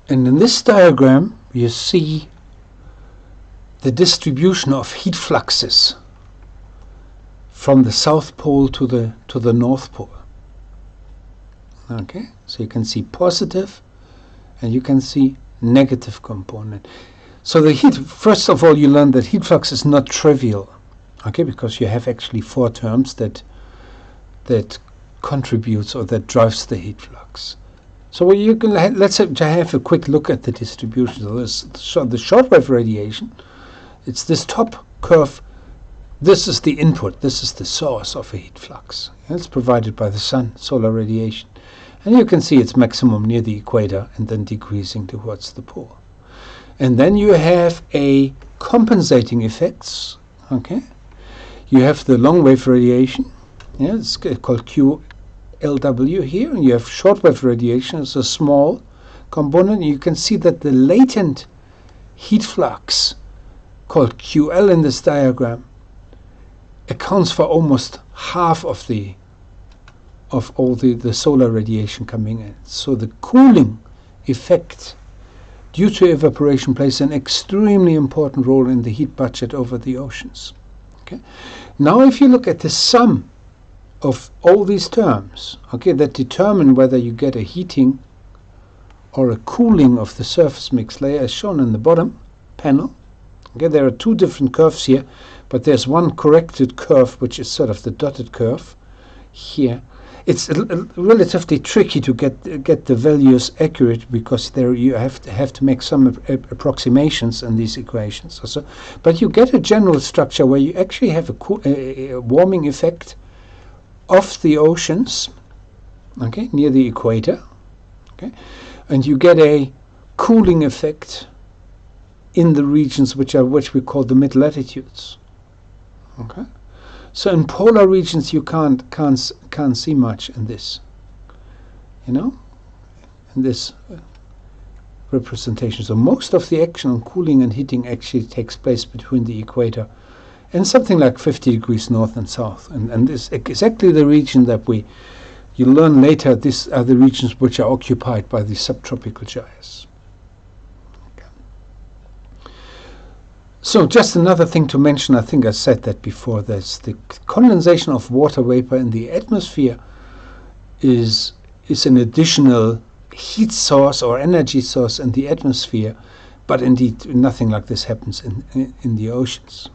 And in this diagram, you see the distribution of heat fluxes from the South Pole to the North Pole. Okay, so you can see positive and you can see negative component. So the heat, first of all, you learn that heat flux is not trivial, okay, because you have actually four terms that contributes or that drives the heat flux. So you can let's have a quick look at the distribution. So the shortwave radiation, it's this top curve. This is the input. This is the source of a heat flux. It's provided by the sun, solar radiation. And you can see its maximum near the equator and then decreasing towards the pole. And then you have a compensating effects. Okay, you have the long wave radiation. Yeah, it's called QLW here, and you have shortwave radiation as a small component. You can see that the latent heat flux, called QL in this diagram, accounts for almost half of all the solar radiation coming in. So the cooling effect due to evaporation plays an extremely important role in the heat budget over the oceans. Okay. Now if you look at the sum of all these terms, okay, that determine whether you get a heating or a cooling of the surface mix layer as shown in the bottom panel. Okay, there are two different curves here, but there's one corrected curve, which is sort of the dotted curve here. It's relatively tricky to get the values accurate because there you have to make some approximations in these equations. Also, but you get a general structure where you actually have a warming effect of the oceans, okay, near the equator, okay, and you get a cooling effect in the regions which we call the mid latitudes. Okay, so in polar regions you can't see much in this, in this representation. So most of the action on cooling and heating actually takes place between the equator and something like 50 degrees north and south, and this is exactly the region that you learn later. These are the regions which are occupied by the subtropical gyres. So just another thing to mention, I think I said that before, there's the condensation of water vapor in the atmosphere is an additional heat source or energy source in the atmosphere, but indeed nothing like this happens in the oceans.